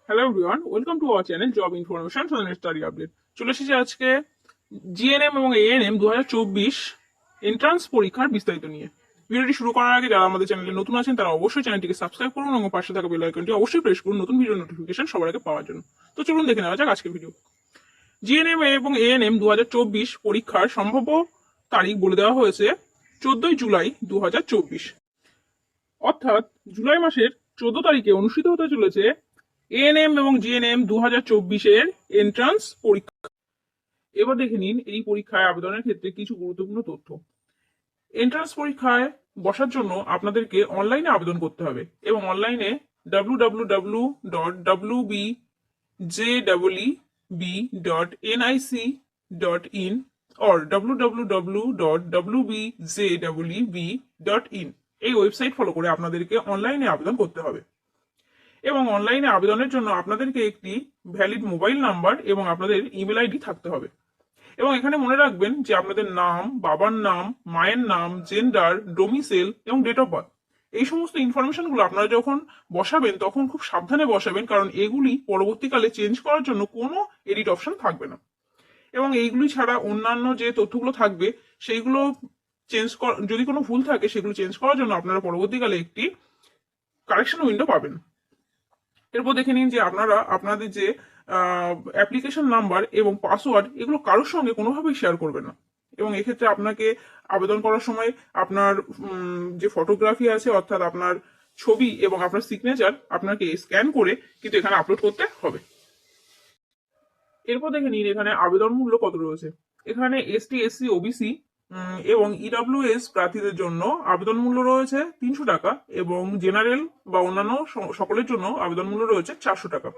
Hello everyone, welcome to our channel job information study update. চলে এসেছে আজকে GNM এবং এএনএম 2024 এন্ট্রান্স পরীক্ষার বিস্তারিত নিয়ে। ভিডিওটি শুরু করার আগে যারা আমাদের চ্যানেলে নতুন আছেন তারা অবশ্যই চ্যানেলটিকে সাবস্ক্রাইব করুন এবং পাশে থাকা বেল আইকনটি অবশ্যই প্রেস করুন নতুন ভিডিও নোটিফিকেশন সবার আগে পাওয়ার জন্য। তো চলুন দেখে নেওয়া যাক আজকের ভিডিও। জিএনএম এবং এএনএম 2024 পরীক্ষার সম্ভাব্য তারিখ বলে দেওয়া হয়েছে 14 জুলাই 2024, অর্থাৎ জুলাই মাসের 14 তারিখে অনুষ্ঠিত হতে চলেছে এএনএম এবং জিএনএম 2024-এর এন্ট্রান্স পরীক্ষা। এবার দেখে নিন এই পরীক্ষায় আবেদনের ক্ষেত্রে কিছু গুরুত্বপূর্ণ তথ্য। এন্ট্রান্স পরীক্ষায় বসার জন্য আপনাদেরকে অনলাইনে আবেদন করতে হবে এবং অনলাইনে www.wbjebb.nic.in or www.wbjebb.in এই ওয়েবসাইট ফলো করে আপনাদেরকে অনলাইনে আবেদন করতে হবে এবং অনলাইনে আবেদনের জন্য আপনাদেরকে একটি ভ্যালিড মোবাইল নাম্বার এবং আপনাদের ইমেল আইডি থাকতে হবে। এবং এখানে মনে রাখবেন যে আপনাদের নাম, বাবার নাম, মায়ের নাম, জেন্ডার, ডোমিসেল এবং ডেট অফ বার্থ, এই সমস্ত ইনফরমেশনগুলো আপনারা যখন বসাবেন তখন খুব সাবধানে বসাবেন, কারণ এগুলি পরবর্তীকালে চেঞ্জ করার জন্য কোনো এডিট অপশন থাকবে না। এবং এইগুলি ছাড়া অন্যান্য যে তথ্যগুলো থাকবে সেইগুলো যদি কোনো ভুল থাকে সেগুলো চেঞ্জ করার জন্য আপনারা পরবর্তীকালে একটি কারেকশন উইন্ডো পাবেন। এরপর দেখে নিন যে আপনারা আপনাদের যে অ্যাপ্লিকেশন নাম্বার এবং পাসওয়ার্ড এগুলো কারোর সঙ্গে কোনোভাবেই শেয়ার করবেন না। এবং এক্ষেত্রে আপনাকে আবেদন করার সময় আপনার যে ফটোগ্রাফি আছে অর্থাৎ আপনার ছবি এবং আপনার সিগনেচার আপনাকে স্ক্যান করে কিন্তু এখানে আপলোড করতে হবে। এরপর দেখে নিন এখানে আবেদন মূল্য কত রয়েছে। এখানে এসটি, এসসি, ওবিসি এবং ইডব্লিউএস প্রার্থীদের জন্য আবেদন মূল্য রয়েছে 300 টাকা এবং জেনারেল বা অন্যান্য সকলের জন্য আবেদন মূল্য রয়েছে 400 টাকা।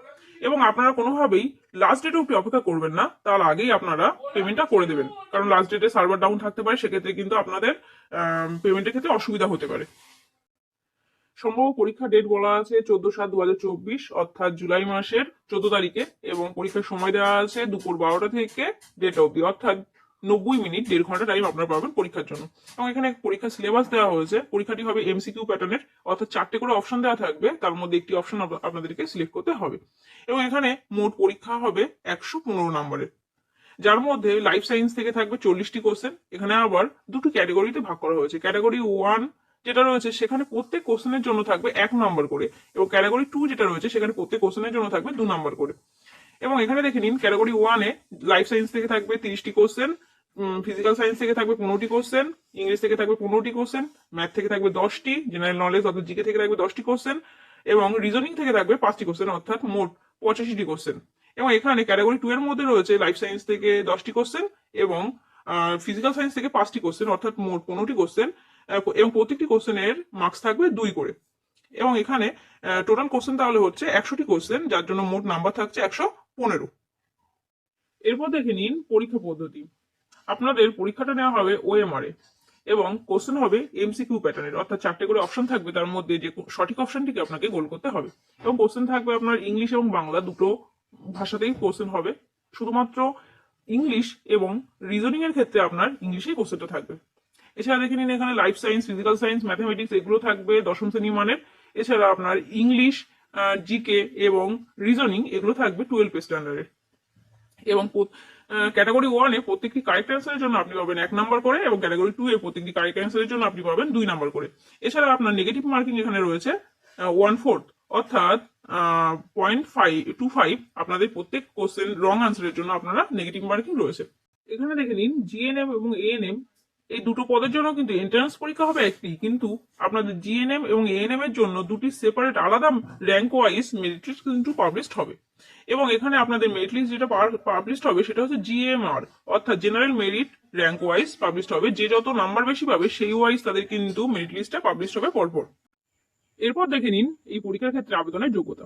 এবং আপনারা কোনোভাবেই লাস্ট ডেট অব্দি অপেক্ষা করবেন না, তার আগেই আপনারা পেমেন্টটা করে দেবেন, কারণ লাস্ট ডেটে সার্ভার ডাউন থাকতে পারে, সেক্ষেত্রে কিন্তু আপনাদের পেমেন্টের ক্ষেত্রে অসুবিধা হতে পারে। সম্ভব পরীক্ষা ডেট বলা আছে 14/7/2024, অর্থাৎ জুলাই মাসের 14 তারিখে, এবং পরীক্ষার সময় দেওয়া আছে দুপুর 12টা থেকে 1:30 অব্দি, অর্থাৎ 90 মিনিট, 1.5 ঘন্টা টাইম আপনারা পাবেন পরীক্ষার জন্য। এবং এখানে পরীক্ষার সিলেবাস দেওয়া হয়েছে। পরীক্ষাটি হবে এমসিকিউ প্যাটার্নের, অর্থাৎ 4টে করে অপশন দেওয়া থাকবে, তার মধ্যে একটি অপশন আপনাদেরকে সিলেক্ট করতে হবে। এবং এখানে মোট পরীক্ষা হবে 115 নম্বরের, যার মধ্যে লাইফ সায়েন্স থেকে থাকবে 40টি কোশ্চেন। এখানে আবার দুটো ক্যাটাগরিতে ভাগ করা হয়েছে। ক্যাটাগরি 1 যেটা রয়েছে সেখানে প্রত্যেক কোশ্চেনের জন্য থাকবে 1 নাম্বার করে, এবং ক্যাটাগরি 2 যেটা রয়েছে সেখানে প্রত্যেক কোশ্চেনের জন্য থাকবে 2 নাম্বার করে। এবং এখানে দেখে নিন ক্যাটাগরি 1-এ লাইফ সায়েন্স থেকে থাকবে 30টি কোশ্চেন, ফিজিক্যাল সায়েন্স থেকে থাকবে 15টি কোশ্চেন, ইংলিশ থেকে থাকবে 15টি কোশ্চেন, ম্যাথ থেকে থাকবে 10টি, জেনারেল নলেজ অর্থাৎ জিকে থেকে থাকবে 10টি কোশ্চেন, এবং রিজনিং থেকে থাকবে 5টি কোশ্চেন, অর্থাৎ মোট 85টি কোশ্চেন। এবং এখানে ক্যাটাগরি 2 এর মধ্যে রয়েছে লাইফ সায়েন্স থেকে 10টি কোশ্চেন এবং ফিজিক্যাল সায়েন্স থেকে 5টি কোশ্চেন, অর্থাৎ মোট 15টি কোশ্চেন, এবং প্রত্যেকটি কোশ্চেনের মার্কস থাকবে 2 করে। এবং এখানে টোটাল কোশ্চেন তাহলে হচ্ছে 100টি কোশ্চেন, যার জন্য মোট নাম্বার থাকছে 115। এরপর দেখে নিন পরীক্ষা পদ্ধতি। আপনাদের পরীক্ষাটা নেওয়া হবে ওএমআর এ এবং কোশ্চেন হবে এমসিকিউ প্যাটার্নের, অর্থাৎ 4টে করে অপশন থাকবে, তার মধ্যে যে সঠিক অপশনটিকে আপনাকে গোল করতে হবে। এবং কোশ্চেন থাকবে আপনার ইংলিশ এবং বাংলা দুটো ভাষাতেই কোশ্চেন হবে। শুধুমাত্র ইংলিশ এবং রিজনিং এর ক্ষেত্রে আপনার ইংলিশেই কোশ্চেনটা থাকবে। এছাড়া দেখে নিন এখানে life science, physical science, mathematics এগুলো থাকবে 10ম শ্রেণী মানের। এছাড়া আপনার ইংলিশ, জিকে এবং রিজনিং এগুলো থাকবে 12 স্ট্যান্ডার্ডের। এবং ক্যাটাগরি 1-এ প্রত্যেকটি কারেক্ট অ্যান্সারের জন্য আপনি পাবেন 1 নাম্বার করে, এবং ক্যাটাগরি 2-এ প্রত্যেকটি কারেক্ট অ্যান্সারের জন্য আপনি পাবেন 2 নাম্বার করে। এছাড়া আপনার নেগেটিভ মার্কিং এখানে রয়েছে 1/4, অর্থাৎ 0.25 আপনাদের প্রত্যেক কোশ্চেন রং আনসারের জন্য আপনারা নেগেটিভ মার্কিং রয়েছে। এখানে দেখে নিন জিএনএম এবং এএনএম এই দুটো পদের জন্য কিন্তু এন্ট্রান্স পরীক্ষা হবে একটি, কিন্তু আপনাদের জিএনএম এবং এএনএম এর জন্য দুটি সেপারেট আলাদা র্যাঙ্ক ওয়াইজ মেরিট লিস্ট কিন্তু পাবলিশড হবে। এবং এখানে আপনাদের মেরিট লিস্ট যেটা পাবলিশড হবে সেটা হচ্ছে জিএমআর, অর্থাৎ general merit rank wise published হবে। যে যত নাম্বার বেশি পাবে সেই ওয়াইজ তাদের কিন্তু মেরিট লিস্টটা পাবলিশড হবে পরপর। এরপর দেখে নিন এই পরীক্ষার ক্ষেত্রে আবেদনের যোগ্যতা।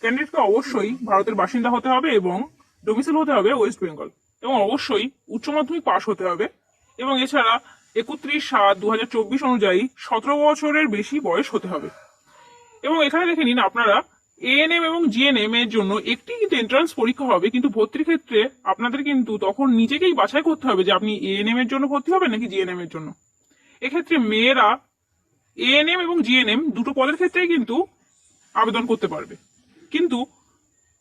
ক্যান্ডিডেটকে অবশ্যই ভারতের বাসিন্দা হতে হবে এবং ডোমিসাইল হতে হবে ওয়েস্ট বেঙ্গল, এবং অবশ্যই উচ্চ মাধ্যমিক পাশ হতে হবে। এবং এছাড়া 31/7/2024 অনুযায়ী 17 বছরের বেশি বয়স হতে হবে। এবং এখানে দেখে নিন আপনারা এএনএম এবং জিএনএম এর জন্য একটি কিন্তু এন্ট্রান্স পরীক্ষা হবে, কিন্তু ভর্তির ক্ষেত্রে আপনাদের কিন্তু তখন নিজেকেই বাছাই করতে হবে যে আপনি এএনএম এর জন্য ভর্তি হবেন নাকি জিএনএম এর জন্য। এক্ষেত্রে মেয়েরা এএনএম এবং জিএনএম দুটো পদের ক্ষেত্রেই কিন্তু আবেদন করতে পারবে, কিন্তু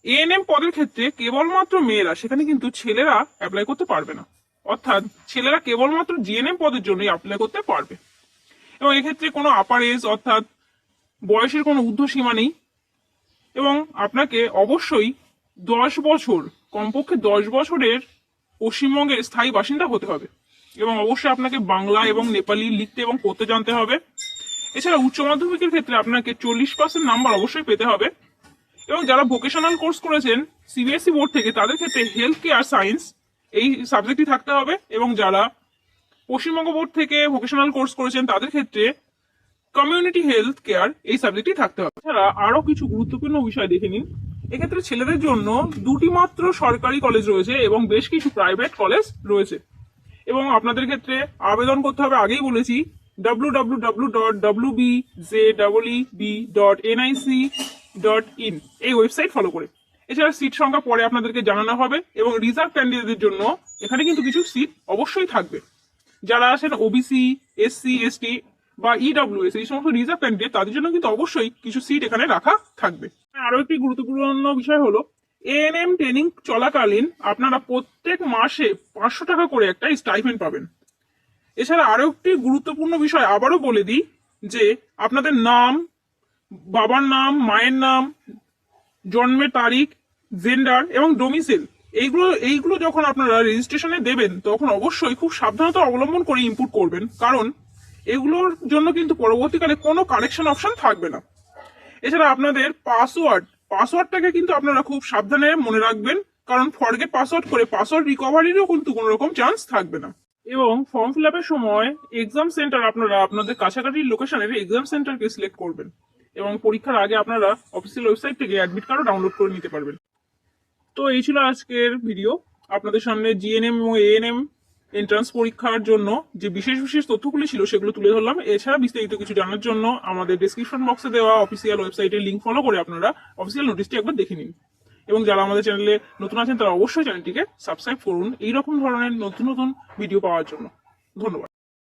এএনএম পদের ক্ষেত্রে কেবলমাত্র মেয়েরা, সেখানে কিন্তু ছেলেরা অ্যাপ্লাই করতে পারবে না। অর্থাৎ ছেলেরা কেবলমাত্র জিএনএম পদের জন্যই অ্যাপ্লাই করতে পারবে। এবং এক্ষেত্রে কোনো আপার এজ অর্থাৎ বয়সের কোনো ঊর্ধ্বসীমা নেই। এবং আপনাকে অবশ্যই 10 বছর, কমপক্ষে 10 বছরের পশ্চিমবঙ্গের স্থায়ী বাসিন্দা হতে হবে। এবং অবশ্যই আপনাকে বাংলা এবং নেপালি লিখতে এবং পড়তে জানতে হবে। এছাড়া উচ্চ মাধ্যমিকের ক্ষেত্রে আপনাকে 40% নাম্বার অবশ্যই পেতে হবে। এবং যারা ভোকেশনাল কোর্স করেছেন সিবিএসই বোর্ড থেকে, তাদের ক্ষেত্রে হেলথ কেয়ার সায়েন্স এই সাবজেক্টটি থাকতে হবে। এবং যারা পশ্চিমবঙ্গ বোর্ড থেকে ভোকেশনাল কোর্স করেছেন, তাদের ক্ষেত্রে কমিউনিটি হেলথ কেয়ার এই সাবজেক্টটি থাকতে হবে। এছাড়া আরো কিছু গুরুত্বপূর্ণ বিষয় দেখে নিন। এক্ষেত্রে ছেলেদের জন্য 2টি মাত্র সরকারি কলেজ রয়েছে এবং বেশ কিছু প্রাইভেট কলেজ রয়েছে। এবং আপনাদের ক্ষেত্রে আবেদন করতে হবে, আগেই বলেছি, www.wbjeeb.nic.in এই ওয়েবসাইট ফলো করে। এছাড়া সিট সংখ্যা পরে আপনাদেরকে জানানো হবে। এবং রিজার্ভ ক্যান্ডিডেটদের জন্য এখানে কিন্তু কিছু সিট অবশ্যই থাকবে। যারা আছেন ওবিসি, এসসি, এসটি বা ইডব্লিউএস, এই সমস্ত রিজার্ভ ক্যান্ডিডেট, তাদের জন্য কিন্তু অবশ্যই কিছু সিট এখানে রাখা থাকবে। আরো একটি গুরুত্বপূর্ণ বিষয় হলো, এএনএম ট্রেনিং চলাকালীন আপনারা প্রত্যেক মাসে 500 টাকা করে একটা স্টাইপেন্ড পাবেন। এছাড়া আরো একটি গুরুত্বপূর্ণ বিষয় আবারও বলে দিই, যে আপনাদের নাম, বাবার নাম, মায়ের নাম, জন্মের তারিখ, জেন্ডার এবং ডোমিসাইল, এইগুলো যখন আপনারা রেজিস্ট্রেশনে দেবেন, তখন অবশ্যই খুব সাবধানতা অবলম্বন করে ইনপুট করবেন, কারণ এগুলোর জন্য কিন্তু পরবর্তীকালে কোনো কারেকশন অপশন থাকবে না। এছাড়া আপনাদের পাসওয়ার্ডটাকে কিন্তু আপনারা খুব সাবধানে মনে রাখবেন, কারণ ফরগেট পাসওয়ার্ড করে পাসওয়ার্ড রিকভারিরও কিন্তু কোনো রকম চান্স থাকবে না। এবং ফর্ম ফিল আপের সময় এক্সাম সেন্টার আপনারা আপনাদের কাছাকাছি লোকেশনের এক্সাম সেন্টারকে সিলেক্ট করবেন। এবং পরীক্ষার আগে আপনারা অফিসিয়াল ওয়েবসাইট থেকে অ্যাডমিট কার্ডও ডাউনলোড করে নিতে পারবেন। তো এই ছিল আজকের ভিডিও। আপনাদের সামনে জিএনএম এবং এএনএম এন্ট্রান্স পরীক্ষার জন্য যে বিশেষ বিশেষ তথ্যগুলি ছিল সেগুলো তুলে ধরলাম। এছাড়া বিস্তারিত কিছু জানার জন্য আমাদের ডেসক্রিপশন বক্সে দেওয়া অফিসিয়াল ওয়েবসাইটের লিঙ্ক ফলো করে আপনারা অফিসিয়াল নোটিশটি একবার দেখে নিন। এবং যারা আমাদের চ্যানেলে নতুন আছেন, তারা অবশ্যই চ্যানেলটিকে সাবস্ক্রাইব করুন এইরকম ধরনের নতুন নতুন ভিডিও পাওয়ার জন্য। ধন্যবাদ।